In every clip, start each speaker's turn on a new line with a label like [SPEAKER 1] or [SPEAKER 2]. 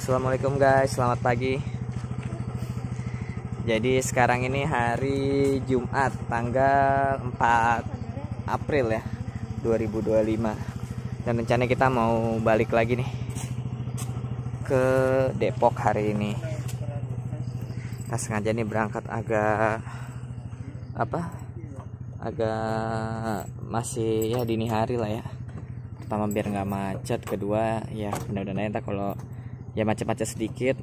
[SPEAKER 1] Assalamualaikum guys, selamat pagi. Jadi sekarang ini hari Jumat tanggal 4 April ya 2025. Dan rencananya kita mau balik lagi nih ke Depok hari ini. Kita sengaja nih berangkat agak masih ya dini hari lah ya. Pertama biar nggak macet, kedua ya mudah-mudahan entah kalau ya macet-macet sedikit,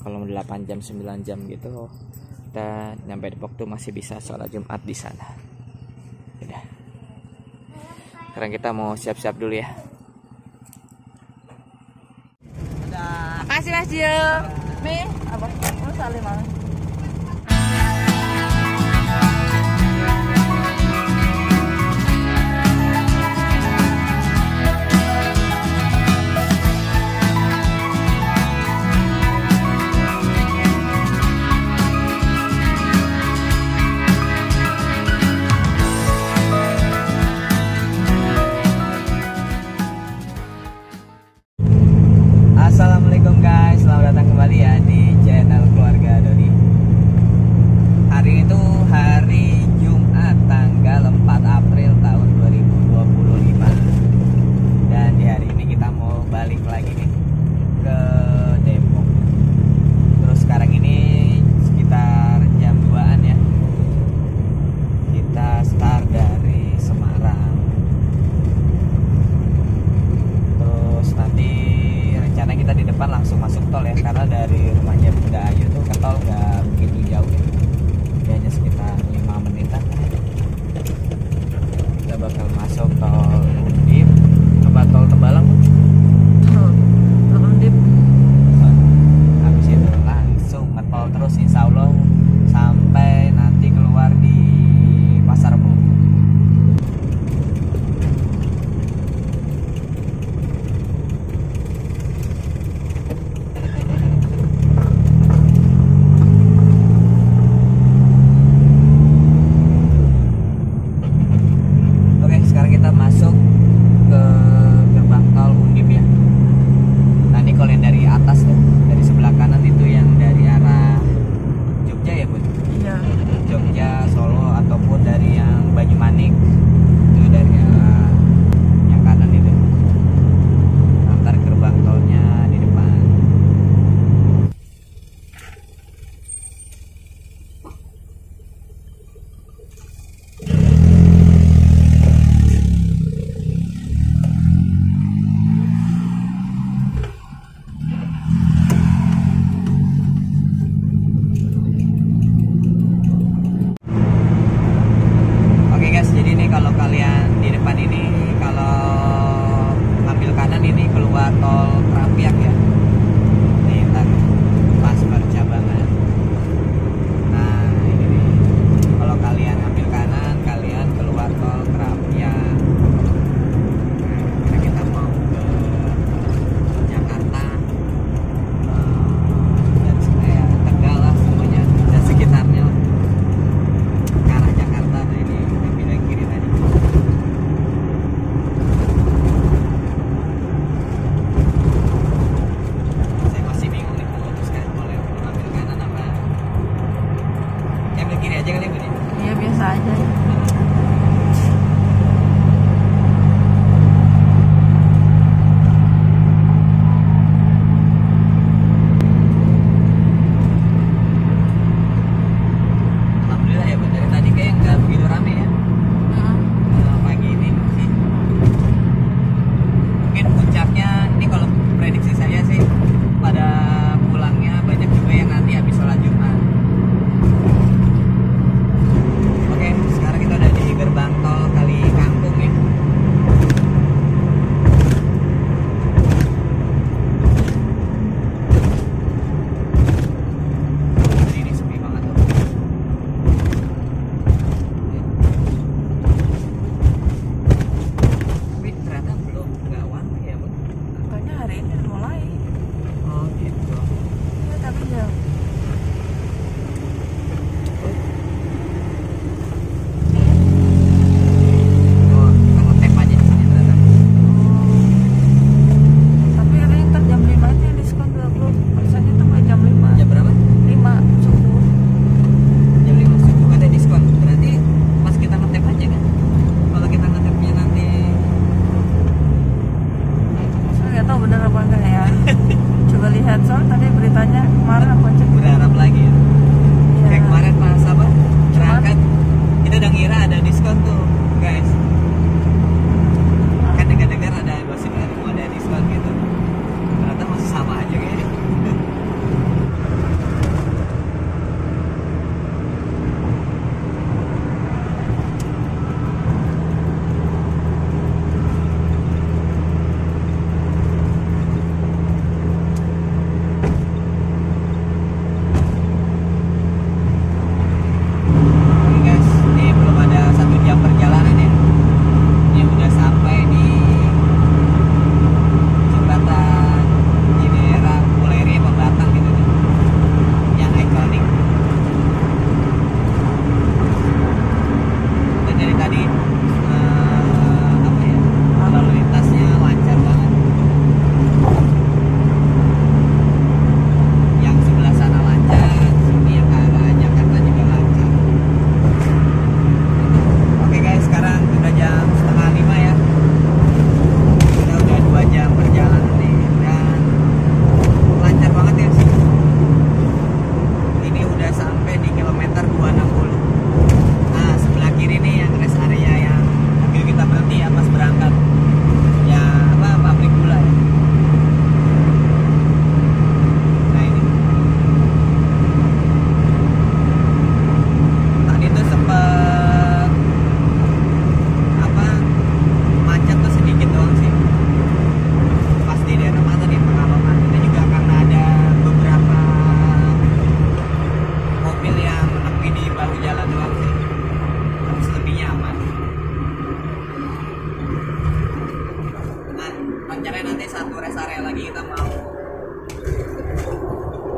[SPEAKER 1] kalau 8 jam 9 jam gitu kita nyampe Depok tuh masih bisa sholat Jumat di sana. Udah. Sekarang kita mau siap-siap dulu ya.
[SPEAKER 2] Makasih Mas Jo. Mi, apa? Mau salim mana?
[SPEAKER 1] Assalamualaikum guys, selamat datang kembali ya di channel Keluarga Dodi. Hari ini tuh hari Jumat tanggal 4 April tahun 2025. Dan di hari ini kita mau balik lagi nih ke Depok. Terus sekarang ini sekitar jam 2-an ya. Kita start dari Semarang. Terus nanti rencana kita di depan langsung masuk tol ya, karena dari rumahnya Bunda Ayu tuh ke tol nggak begitu jauh ya, hanya sekitar 5 menitan. Kita bakal masuk tol Undip apa tol Tebalang.
[SPEAKER 2] Tol Undip.
[SPEAKER 1] Habis itu langsung ngetol terus insya Allah sampai nanti keluar di Pasar Rebo. Sekarang kita masuk ke gerbang tol Undip ya. Nah ini kalau yang dari atas tuh, dari sebelah kanan itu yang dari arah Jogja ya Bun?
[SPEAKER 2] Iya.
[SPEAKER 1] Jogja, Solo ataupun dari yang Banyumanik itu dari yang kanan itu. Antar gerbang tolnya di depan. Jadi ini kalau kalian di depan ini kalau ngambil kanan ini keluar tol Krapiak ya. Nih ntar pas percabangan. Nah ini nih. Kalau kalian ngambil kanan kalian keluar tol Krapiak. Nah, kita mau ke Jakarta dan Tegal lah semuanya dan sekitarnya lah. Ke arah Jakarta tuh ini. Kiri tadi. Saya masih bingung nih memutuskan boleh ambil kanan apa ya, ambil kiri aja kali ya.
[SPEAKER 2] Iya biasa aja.
[SPEAKER 1] Alhamdulillah ya, dari tadi kayak nggak begitu rame ya. Pagi ini sih mungkin puncaknya ini kalau prediksi saya sih pada pulangnya banyak juga yang nanti habis sholat Jumat. Oke, sekarang kita udah di gerbang tol Kali Kangkung ya. Ini sepi banget tuh. Tapi ternyata belum nggak one way ya Bun?
[SPEAKER 2] Katanya hari ini udah mulai.
[SPEAKER 1] Oh gitu.
[SPEAKER 2] Iya tapi jauh.
[SPEAKER 1] Oh kita ngetem aja di sini ternyata.
[SPEAKER 2] Tapi hari ini ntar jam 5 aja diskon 20.
[SPEAKER 1] rencananya nanti satu rest area lagi kita mau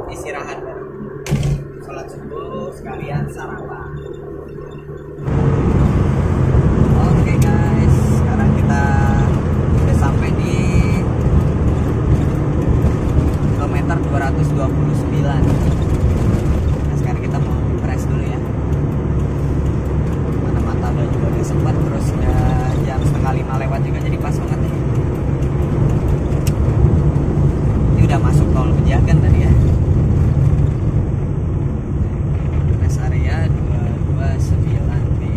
[SPEAKER 1] istirahat, sholat subuh sekalian sarapan. Oke guys, sekarang kita udah sampai di kilometer 229. Nah, sekarang kita mau rest dulu ya. Mana mata udah sempat, terus udah jam 4:30 lewat juga, jadi pas banget nih. Ini udah masuk tol Pejagan tadi ya. Rest area 229 di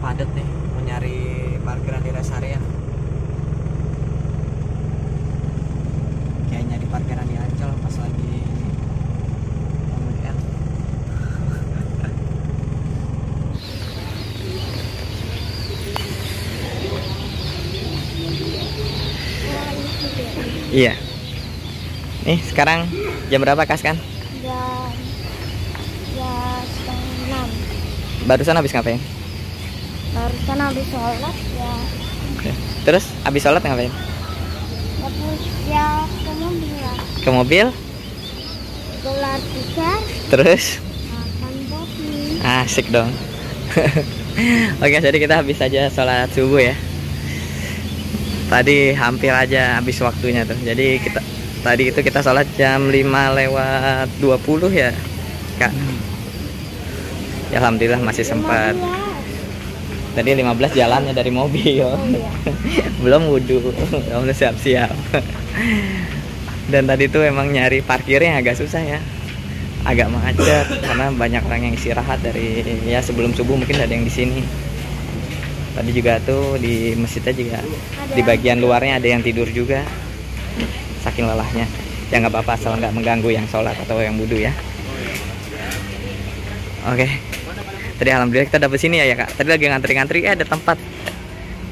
[SPEAKER 1] padat nih, mau nyari parkiran di rest area. Kayaknya di parkiran di Ancol pas lagi weekend. Iya. Nih sekarang jam berapa Kas kan?
[SPEAKER 3] Jam 5:30.
[SPEAKER 1] Barusan habis ngapain?
[SPEAKER 3] Barusan habis sholat ya.
[SPEAKER 1] Terus habis sholat ngapain?
[SPEAKER 3] Ya ke mobil lah.
[SPEAKER 1] Ke mobil?
[SPEAKER 3] Gelar tiket.
[SPEAKER 1] Terus?
[SPEAKER 3] Makan kopi.
[SPEAKER 1] Asik dong. Oke, jadi kita habis aja sholat subuh ya. Tadi hampir aja habis waktunya tuh. Jadi tadi itu kita sholat jam 5:20 ya Kak. Ya, alhamdulillah masih sempat. Tadi 15 jalannya dari mobil.
[SPEAKER 3] Oh, iya.
[SPEAKER 1] Belum wudhu, belum siap-siap. Dan tadi tuh emang nyari parkirnya agak susah ya, agak macet karena banyak orang yang istirahat dari ya sebelum subuh, mungkin ada yang di sini. Tadi juga tuh di masjidnya juga di bagian luarnya ada yang tidur juga, saking lelahnya. Ya nggak apa-apa asal nggak mengganggu yang sholat atau yang wudhu ya. Oke. Tadi alhamdulillah kita dapet sini ya Kak. Tadi lagi ngantri-ngantri, ada tempat,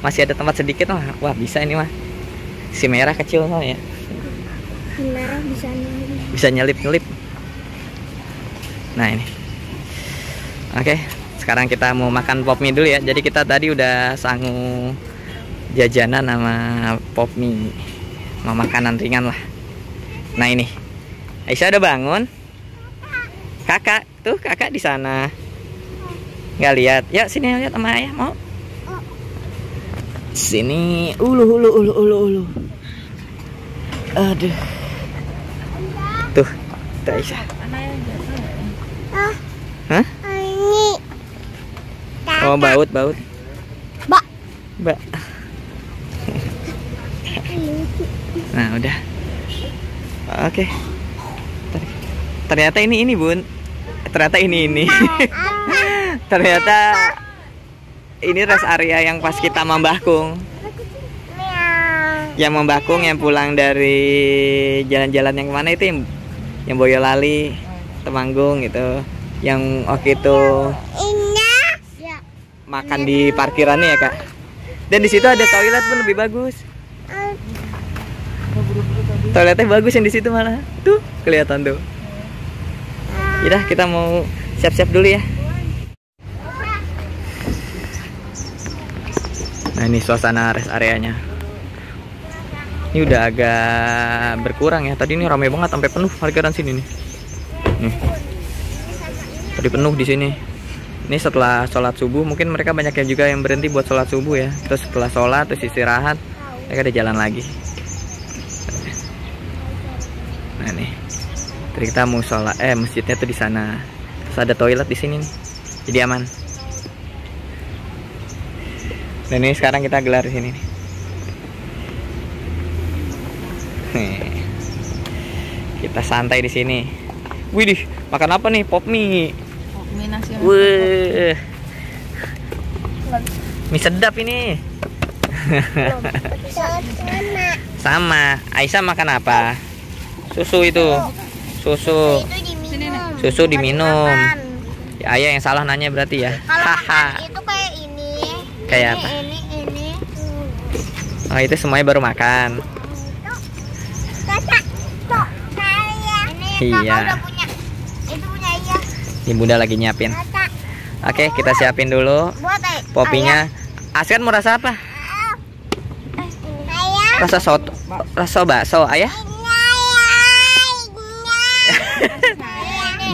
[SPEAKER 1] masih ada tempat sedikit mah. Wah bisa ini mah. Si merah kecil soalnya.
[SPEAKER 3] Si merah bisa nyelip.
[SPEAKER 1] Bisa nyelip-nyelip. Nah ini. Oke, sekarang kita mau makan pop mie dulu ya. Jadi kita tadi udah sangu jajanan sama pop mie, mau makanan ringan lah. Nah ini, Aisyah udah bangun. Kakak tuh, kakak di sana. Nggak lihat? Ya sini lihat sama ayah, mau? Sini, ulu. Aduh. Tuh Aisyah. Hah?
[SPEAKER 3] Ini.
[SPEAKER 1] Oh, baut.
[SPEAKER 3] Mbak.
[SPEAKER 1] Nah, udah. Oke. Ternyata ini Bun. Ternyata ini. Ternyata ini rest area yang pas kita Membahkung. Yang Membahkung yang pulang dari jalan-jalan yang kemana itu, yang Boyolali, Temanggung gitu. Yang waktu itu makan di parkirannya ya Kak. Dan di situ ada toilet pun lebih bagus. Toiletnya bagus yang di situ malah. Tuh, kelihatan tuh. Yaudah, kita mau siap-siap dulu ya. Nah, ini suasana rest areanya. Ini udah agak berkurang ya. Tadi ini ramai banget sampai penuh parkiran sini nih. Nih. Tadi penuh di sini. Ini setelah sholat subuh, mungkin mereka banyak yang juga yang berhenti buat sholat subuh ya. Terus setelah sholat terus istirahat, mereka ada jalan lagi. Nah nih, tadi kita mau sholat, masjidnya tuh di sana. Terus ada toilet di sini nih, jadi aman. Dan ini sekarang kita gelar di sini nih. Kita santai di sini. Widih, makan apa nih? Pop mie.
[SPEAKER 2] Pop mie nasi.
[SPEAKER 1] Wih, mie sedap ini. Sama. Aisyah makan apa? Susu itu. Susu. Susu diminum. Ya, ayah yang salah nanya berarti ya. Haha.
[SPEAKER 3] Itu kayak ini.
[SPEAKER 1] Kayak apa?
[SPEAKER 3] Ini.
[SPEAKER 1] Oh, itu semuanya baru makan.
[SPEAKER 3] Ini
[SPEAKER 1] Iya.
[SPEAKER 3] kakak udah punya. Itu punya ayah.
[SPEAKER 1] Ini bunda lagi nyiapin. Oke, kita siapin dulu
[SPEAKER 3] Buat
[SPEAKER 1] popinya. Askan mau rasa apa?
[SPEAKER 3] Ayah.
[SPEAKER 1] Rasa soto, rasa bakso, ayah?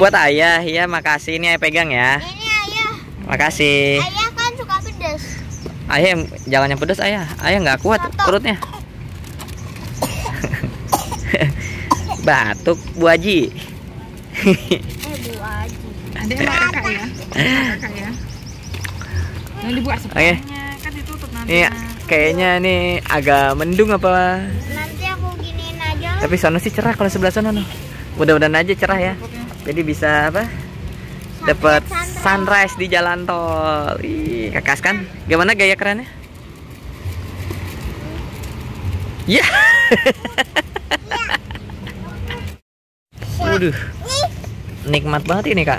[SPEAKER 1] Buat ayah, ya makasih. Ini ayah pegang ya.
[SPEAKER 3] Ini ayah.
[SPEAKER 1] Makasih.
[SPEAKER 3] Ayah kan suka pedas.
[SPEAKER 1] Ayah jangan yang pedas ayah. Ayah nggak kuat perutnya. Batuk Bu Haji.
[SPEAKER 3] Bu Haji.
[SPEAKER 2] Ada sama kakak ya. Kakak ya. Yang dibuat sebenarnya kan ditutup nanti.
[SPEAKER 1] Iya, kayaknya nih agak mendung apa?
[SPEAKER 3] Nanti aku giniin aja.
[SPEAKER 1] Tapi sana sih cerah kalau sebelah sana noh. Mudah-mudahan aja cerah ya. Jadi bisa apa? Dapat sunrise di jalan tol. Ih, Kakak kan? Gimana gaya kerennya? Ya. Waduh. Nikmat banget ini, Kak.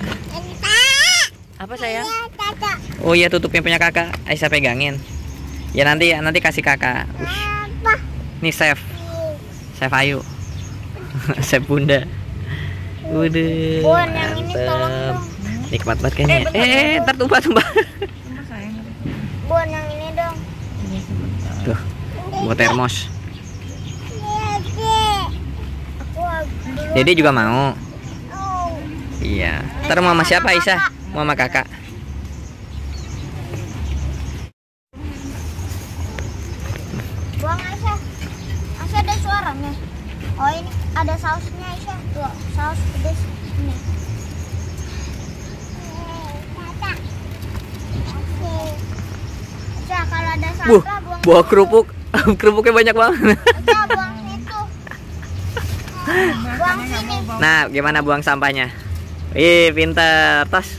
[SPEAKER 1] Apa sayang? Oh iya, tutupnya punya Kakak. Aisyah pegangin. Ya nanti kasih Kakak. Nih chef Ayu. Chef Bunda. Udah.
[SPEAKER 3] Bun, yang ini tolong
[SPEAKER 1] mantep.
[SPEAKER 3] dong.
[SPEAKER 1] Nikmat banget kayaknya. Ntar tumpah.
[SPEAKER 3] Bun, yang ini dong.
[SPEAKER 1] Tuh, buat termos.
[SPEAKER 3] Aku
[SPEAKER 1] Dede juga mau.
[SPEAKER 3] Oh.
[SPEAKER 1] Iya. Ntar mau sama siapa Aisyah? Mau sama Kakak.
[SPEAKER 3] Buang Aisyah. Aisyah ada suaranya. Oh ini ada sausnya Aisyah. Tuh, saus pedas ini. Aisyah kalau ada sampah buang.
[SPEAKER 1] Bawa kerupuk. Kerupuknya banyak banget.
[SPEAKER 3] Aisyah buang situ. Buang sini.
[SPEAKER 1] Nah, gimana buang sampahnya? Wih, pinter. Tas.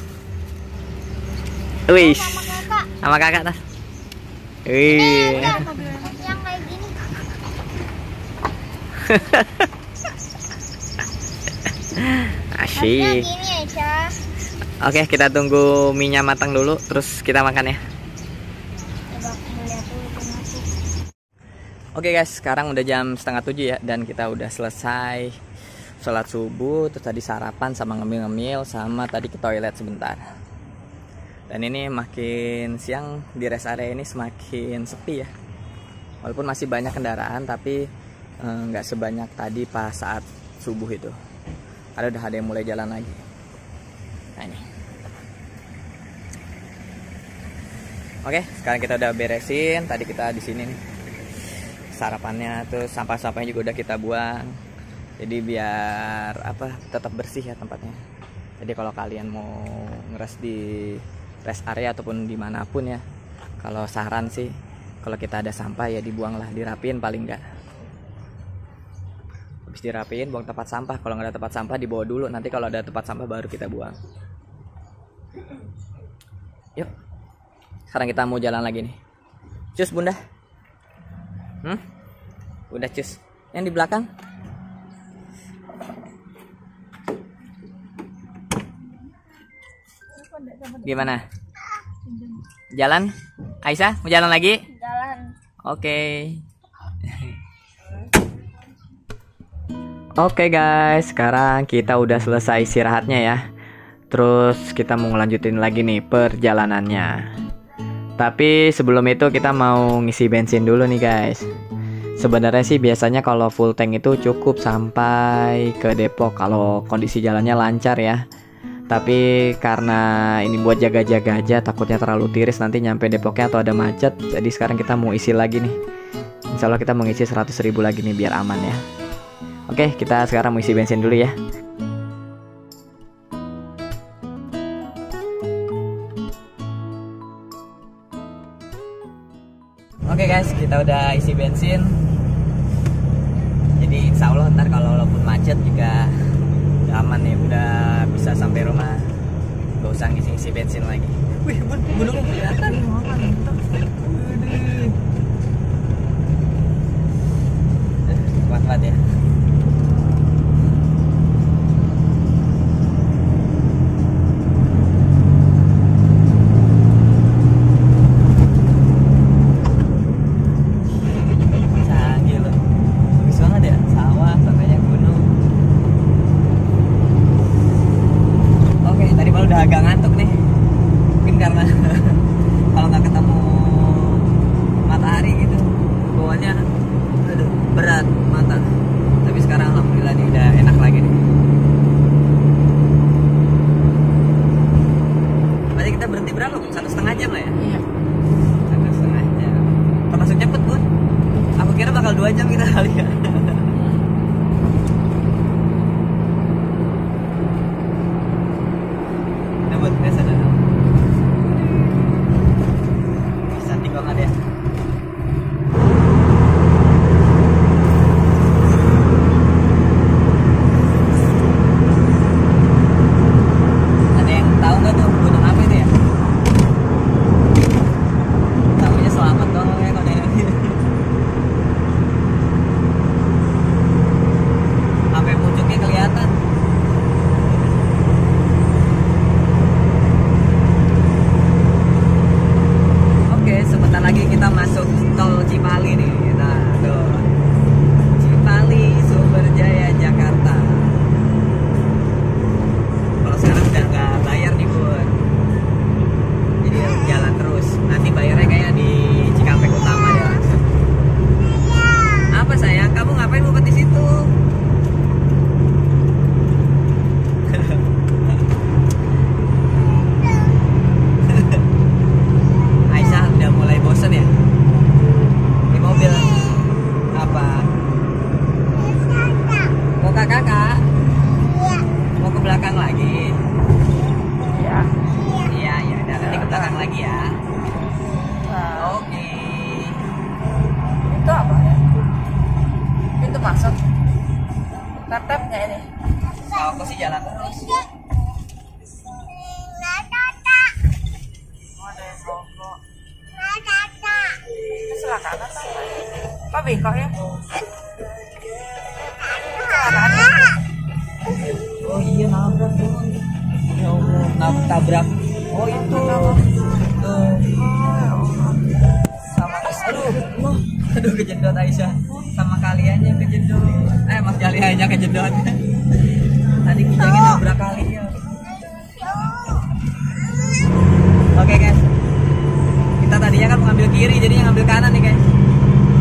[SPEAKER 1] Wih.
[SPEAKER 3] Sama kakak.
[SPEAKER 1] Sama Kakak tas.
[SPEAKER 3] Ini
[SPEAKER 1] Wih.
[SPEAKER 3] ada yang kayak gini. Harusnya
[SPEAKER 1] Asyik.
[SPEAKER 3] gini Aisyah.
[SPEAKER 1] Oke, kita tunggu minyak matang dulu, terus kita makan ya.
[SPEAKER 3] Coba aku lihat dulu kenapa.
[SPEAKER 1] Oke guys, sekarang udah jam 6:30 ya, dan kita udah selesai sholat subuh, terus tadi sarapan sama ngemil-ngemil, sama tadi ke toilet sebentar. Dan ini makin siang di rest area ini semakin sepi ya. Walaupun masih banyak kendaraan, tapi nggak sebanyak tadi pas saat subuh itu. Udah ada yang mulai jalan lagi. Nah ini. Oke, sekarang kita udah beresin. Tadi kita di sini nih sarapannya, terus sampah-sampahnya juga udah kita buang. Jadi biar apa tetap bersih ya tempatnya. Jadi kalau kalian mau ngeres di rest area ataupun dimanapun ya, kalau saran sih kalau kita ada sampah ya dibuanglah, dirapiin paling enggak. Habis dirapiin buang tempat sampah. Kalau nggak ada tempat sampah dibawa dulu. Nanti kalau ada tempat sampah baru kita buang. Yuk. Sekarang kita mau jalan lagi nih. Cus Bunda. Udah cus. Yang di belakang. Gimana? Jalan? Aisyah mau jalan lagi?
[SPEAKER 3] Jalan.
[SPEAKER 1] Oke. Oke guys, sekarang kita udah selesai istirahatnya ya. Terus kita mau ngelanjutin lagi nih perjalanannya. Tapi sebelum itu kita mau ngisi bensin dulu nih guys. Sebenarnya sih biasanya kalau full tank itu cukup sampai ke Depok kalau kondisi jalannya lancar ya. Tapi karena ini buat jaga-jaga aja, takutnya terlalu tiris nanti nyampe Depoknya atau ada macet. Jadi sekarang kita mau isi lagi nih. Insya Allah kita mau ngisi 100.000 lagi nih biar aman ya. Oke, kita sekarang mau isi bensin dulu ya. Oke guys, kita udah isi bensin. Jadi insya Allah ntar kalau walaupun macet juga udah aman nih, udah bisa sampai rumah. Gak usah ngisi-ngisi bensin lagi. Wih, gunungnya kelihatan. Kuat-kuat ya. termasuk cepet Bun. Aku kira bakal 2 jam kita kali ya. Nah Bun, biasa dah. Cantik banget ya. Ada yang tahu nggak tuh gunung apa itu ya? Tahunya Selamat doang ya kalau dari sampai puncaknya kelihatan. Oke, sebentar lagi kita masuk tol Cipali nih. Nah, tuh. Cipali, Sumberjaya, Jakarta. Kalau sekarang udah nggak bayar nih Bun. Jadi jalan terus. Nanti bayarnya kayak di Cikampek Utama ya langsung. Apa sayang? Kamu ngapain ngumpet di situ? Aisyah udah mulai bosen ya di mobil. Apa? Mau kakak? Mau ke belakang lagi?
[SPEAKER 2] Ya.
[SPEAKER 1] Iya, ya udah nanti ke belakang lagi ya. Oke.
[SPEAKER 2] Itu apa? Pintu masuk. Tap-tapnya ini.
[SPEAKER 1] Kalau aku sih jalan terus.
[SPEAKER 2] Oh, ada yang rokok. Itu kecelakaan atau apa? Apa bengkok ya? Kecelakaan.
[SPEAKER 1] Oh iya nabrak Bun. Ya Allah, tabrak. Oh itu. Tuh. Sama aduh kejedot Aisyah. Sama kaliannya kejedot. Mas Jalianya kejedot. Tadi kijangnya nabrak kali ya. Oke guys. Kita tadinya kan mau ngambil kiri, jadinya ngambil kanan nih guys.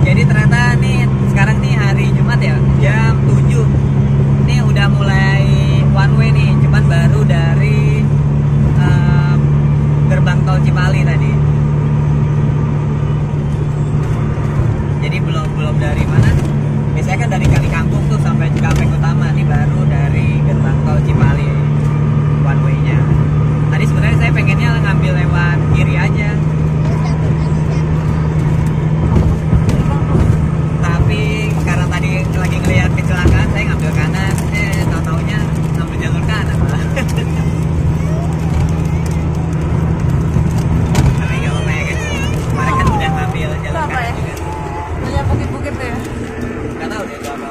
[SPEAKER 1] Jadi ternyata nih sekarang nih hari Jumat ya, jam 7. Ini udah mulai one way nih, cuman baru dari gerbang tol Cipali tadi. Jadi belum dari mana? Biasanya kan dari Kali Kangkung tuh sampai Cikampek Utama. Ini baru dari gerbang tol Cipali one way-nya. Tadi sebenarnya saya pengennya ngambil lewat kiri aja. Tapi karena tadi lagi ngelihat kecelakaan, saya ngambil kanan. Tahu-taunya ngambil jalur kanan malah. Tapi nggak apa-apa ya guys. Kemarin kan udah ngambil jalur
[SPEAKER 2] Apa
[SPEAKER 1] kanan
[SPEAKER 2] ya?
[SPEAKER 1] juga.
[SPEAKER 2] Banyak bukit-bukit tuh ya.
[SPEAKER 1] Nggak tahu deh itu apa.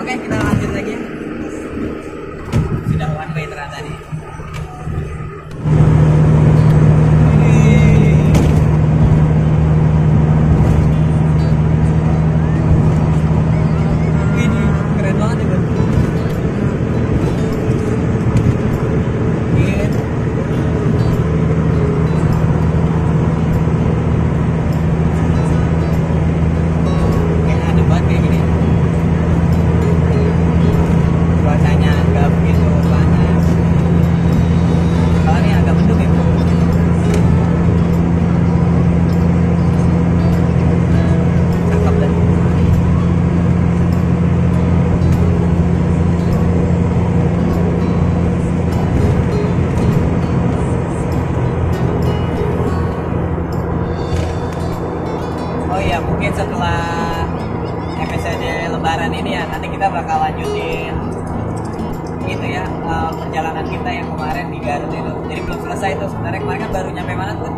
[SPEAKER 1] Oke, kita lanjut lagi ya. Sudah one way ternyata nih. Ini keren banget nih Bun. Iya. Kayak ada banget kayak gini. Cuacanya nggak begitu panas. Kalau ini agak mendung ya. Cakep deh. Oh iya, mungkin setelah episode Lebaran ini ya, nanti kita bakal lanjutin itu ya, perjalanan kita yang kemarin di Garut itu. Jadi belum selesai tuh sebenarnya. Kemarin kan baru nyampe mana tuh?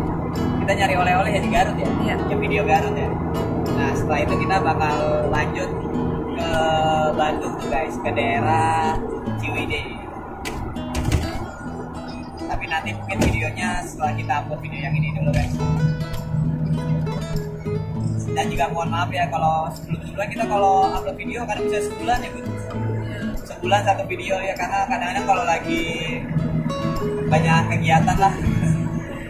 [SPEAKER 1] Kita nyari oleh-oleh ya di Garut ya.
[SPEAKER 2] Iya.
[SPEAKER 1] Yang video Garut ya. Nah setelah itu kita bakal lanjut ke Bandung tuh guys, ke daerah Ciwidey. Tapi nanti mungkin videonya setelah kita upload video yang ini dulu guys. Dan juga mohon maaf ya kalau sebelum-sebelumnya kita kalau upload video kadang bisa sebulan ya Bun. Sebulan satu video ya, karena kadang-kadang kalau lagi banyak kegiatan lah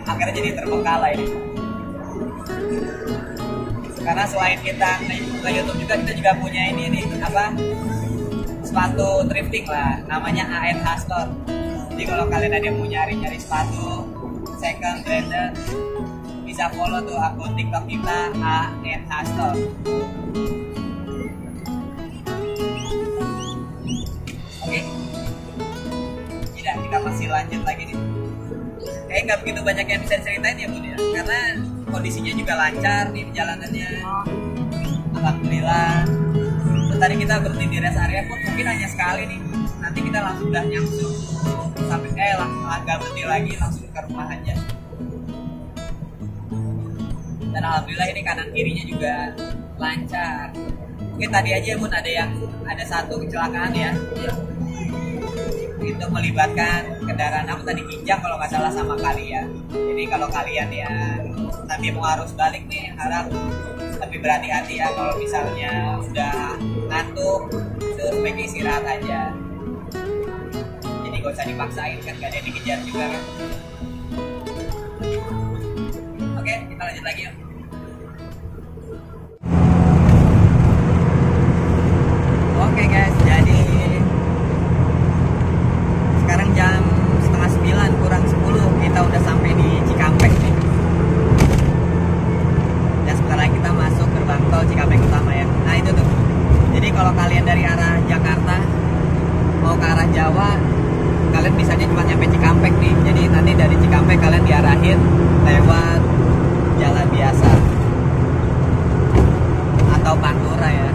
[SPEAKER 1] akhirnya jadi terbengkalai. Karena selain kita ke YouTube juga, kita juga punya ini nih apa, sepatu thrifting lah, namanya ANH Store. Jadi kalau kalian ada yang mau nyari sepatu second trader. Bisa follow tuh akun TikTok kita @Store. Oke. Tidak, kita masih lanjut lagi nih. Kayak nggak begitu banyak yang bisa ceritain ya Bun ya, karena kondisinya juga lancar nih perjalanannya. Alhamdulillah. Terus tadi kita berhenti di rest area pun mungkin hanya sekali nih. Nanti kita langsung udah nyamsung sampai nggak berhenti lagi, langsung ke rumah aja. Dan alhamdulillah ini kanan kirinya juga lancar. Mungkin tadi aja Bun ada satu kecelakaan ya. Itu melibatkan kendaraan apa tadi Kijang kalau nggak salah sama kalian. Jadi kalau kalian ya nanti mau harus balik nih, harap lebih berhati-hati ya. Kalau misalnya udah ngantuk itu sebaiknya istirahat aja. Jadi gak usah dipaksain kan, gak ada yang dikejar juga kan. Oke, kita lanjut lagi ya. Oke guys, jadi sekarang jam 8:30 kurang 10 kita udah sampai di Cikampek nih. Dan sebentar lagi kita masuk gerbang tol Cikampek Utama ya. Nah itu tuh. Jadi kalau kalian dari arah Jakarta mau ke arah Jawa, kalian bisanya cuma nyampe Cikampek nih. Jadi nanti dari Cikampek kalian diarahin lewat jalan biasa atau Pantura ya.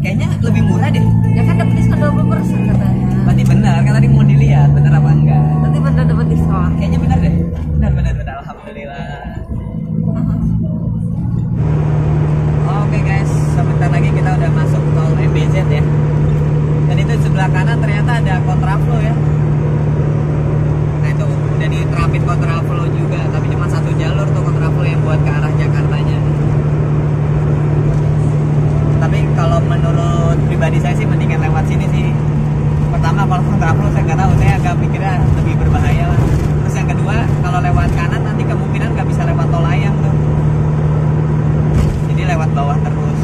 [SPEAKER 1] Kayaknya lebih murah deh.
[SPEAKER 2] Ya kan dapat diskon 20% katanya.
[SPEAKER 1] Berarti benar kan tadi mau dilihat benar apa enggak?
[SPEAKER 2] Berarti benar dapat diskon.
[SPEAKER 1] Kayaknya benar deh. Benar alhamdulillah. Oke guys, sebentar lagi kita udah masuk tol MBZ ya. Dan itu sebelah kanan ternyata ada kontraflow ya. Nah itu udah diterapin kontraflow juga, tapi cuma satu jalur tuh kontraflow yang buat ke arah Jakartanya. Tapi kalau menurut pribadi saya sih mendingan lewat sini sih. Pertama kalau kontraflow saya nggak tahu, saya agak pikirnya lebih berbahaya lah. Terus yang kedua kalau lewat kanan nanti kemungkinan nggak bisa lewat tol layang tuh. Jadi lewat bawah terus.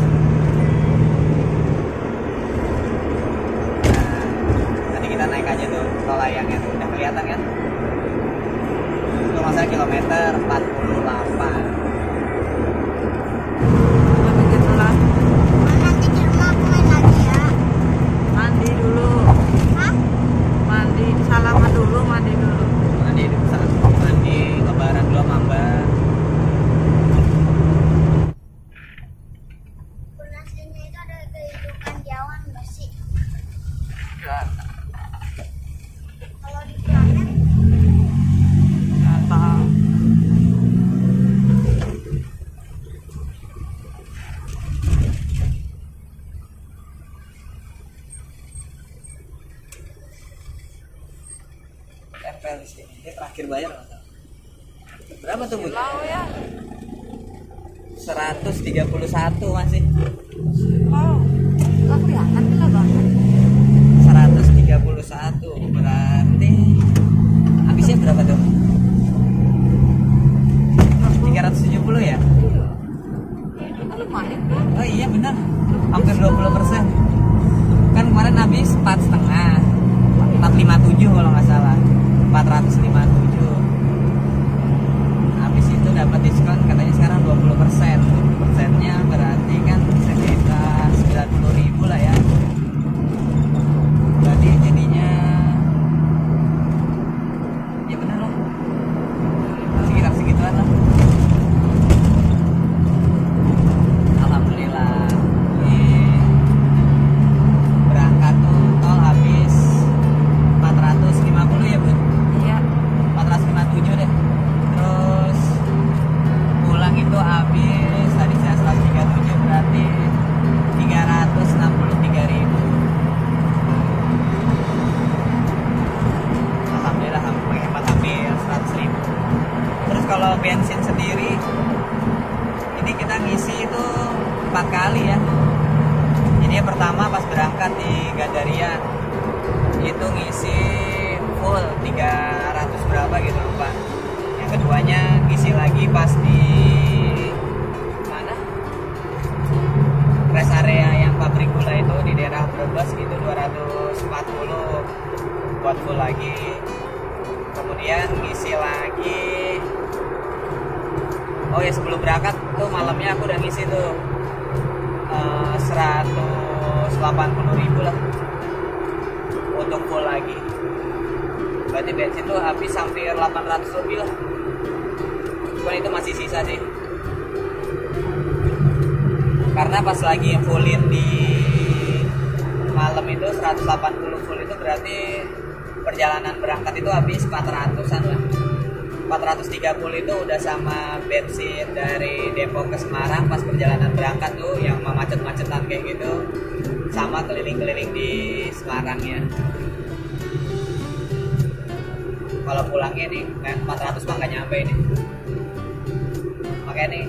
[SPEAKER 1] Nah, nanti kita naik aja tuh tol layangnya tuh, udah kelihatan kan? Itu masalah kilometer 48.
[SPEAKER 3] Nanti di rumah aku main lagi ya.
[SPEAKER 2] Mandi dulu.
[SPEAKER 3] Hah?
[SPEAKER 2] Mandi, salaman dulu, mandi dulu.
[SPEAKER 1] Mandi lebaran dulu sama Mbak.
[SPEAKER 3] Aslinya itu ada kehidupan Jawa nggak sih? Kalau di planet
[SPEAKER 2] Nggak tahu.
[SPEAKER 1] Tempel di sini. Dia terakhir bayar nggak tahu. Berapa tuh Bu?
[SPEAKER 2] Tahu ya.
[SPEAKER 1] 131 masih.
[SPEAKER 2] Oh, nggak kelihatan bila banget.
[SPEAKER 1] 131 berarti habisnya berapa tuh? 370 ya?
[SPEAKER 2] Itu kan lumayan kan?
[SPEAKER 1] Oh iya benar, hampir 20%. Kan kemarin habis 4,5, 457 kalau nggak salah, 457. Habis itu dapat diskon katanya sekarang 20%. 20%-nya berarti kan sekitar 90.000 lah ya. Berarti jadinya ya benar lah, sekitar segituan lah. Alhamdulillah. Berangkat tuh tol habis 450 ya Bun?
[SPEAKER 2] Iya.
[SPEAKER 1] 457 deh. Terus pulang itu habis tadi saya 137. buat full lagi, kemudian ngisi lagi. Oh ya, sebelum berangkat tuh malamnya aku udah ngisi tuh 180.000 lah untuk full lagi. Berarti bensin tuh habis hampir 800 lebih lah. Cuman itu masih sisa sih, karena pas lagi fullin di malam itu 180 full itu berarti perjalanan berangkat itu habis 400-an lah. 430 itu udah sama bensin dari Depok ke Semarang pas perjalanan berangkat tuh, yang macet-macetan kayak gitu, sama keliling-keliling di Semarang ya. Kalau pulangnya nih 400 mah nggak nyampe ini. Makanya nih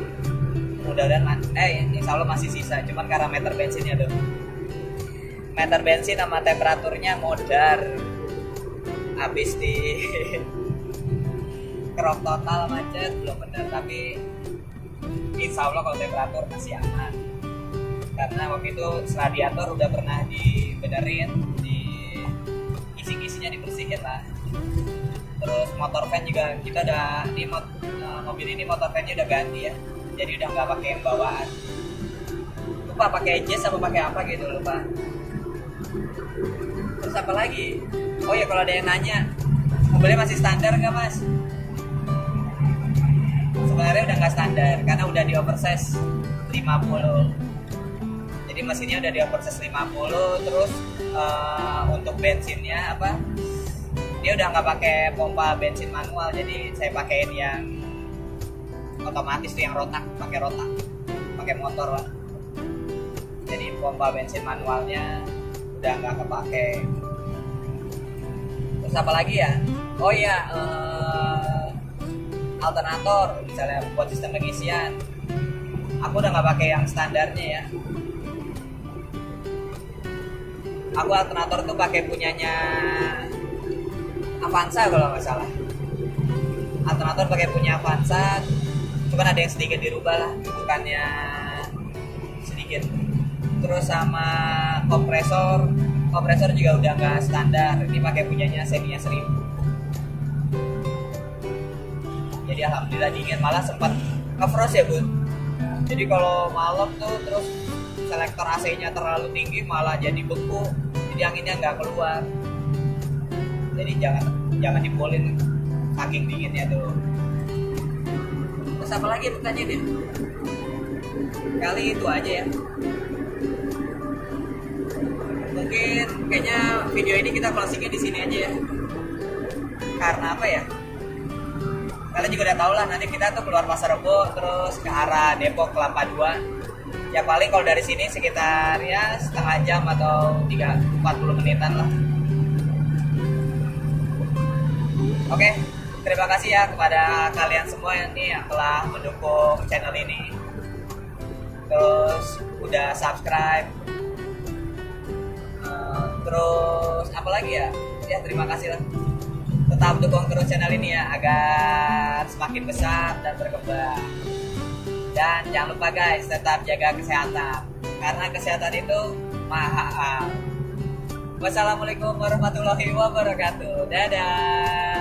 [SPEAKER 1] mudah-mudahan insya Allah masih sisa, cuman karena meter bensinnya tuh, meter bensin sama temperaturnya modar, habis di kerok total macet belum benar. Tapi insya Allah kalau temperatur masih aman, karena waktu itu radiator udah pernah dibenerin, di isi-isinya dibersihin lah. Terus motor fan juga kita udah di mobil ini motor fannya udah ganti ya, jadi udah nggak pakai yang bawaan. Lupa pakai jazz apa pakai apa gitu, lupa. Terus apa lagi? Oh ya, kalau ada yang nanya mobilnya masih standar nggak mas? Sebenarnya udah nggak standar karena udah di oversize 50. Jadi mesinnya udah di oversize 50. Terus untuk bensinnya apa? Dia udah nggak pakai pompa bensin manual, jadi saya pakein yang otomatis tuh, yang rotak, pakai motor lah. Jadi pompa bensin manualnya udah nggak kepake. Terus apa lagi ya? Oh iya, alternator misalnya buat sistem pengisian, aku udah nggak pakai yang standarnya ya. Aku alternator tuh pakai punyanya Avanza kalau nggak salah. Alternator pakai punya Avanza, cuman ada yang sedikit dirubah lah, bukannya sedikit. Terus sama kompresor juga udah nggak standar, ini pakai punyanya Xenia 1000. Jadi alhamdulillah dingin, malah sempat nge-frost ya bun. Jadi kalau malam tuh terus selektor AC-nya terlalu tinggi malah jadi beku, jadi anginnya nggak keluar. Jadi jangan dipolin saking dinginnya tuh. Terus apa lagi pertanyaan deh? Kali itu aja ya. Mungkin kayaknya video ini kita closingnya di sini aja ya. Karena apa ya? Kalian juga udah tau lah, nanti kita tuh keluar Pasar Rebo terus ke arah Depok Kelapa 2. Ya paling kalau dari sini sekitar ya setengah jam atau 40 menitan lah. Oke, terima kasih ya kepada kalian semua yang telah mendukung channel ini. Terus udah subscribe. Terus apa lagi ya? Ya terima kasih lah. Tetap dukung terus channel ini ya agar semakin besar dan berkembang. Dan jangan lupa guys, tetap jaga kesehatan karena kesehatan itu mahal. Wassalamualaikum warahmatullahi wabarakatuh. Dadah.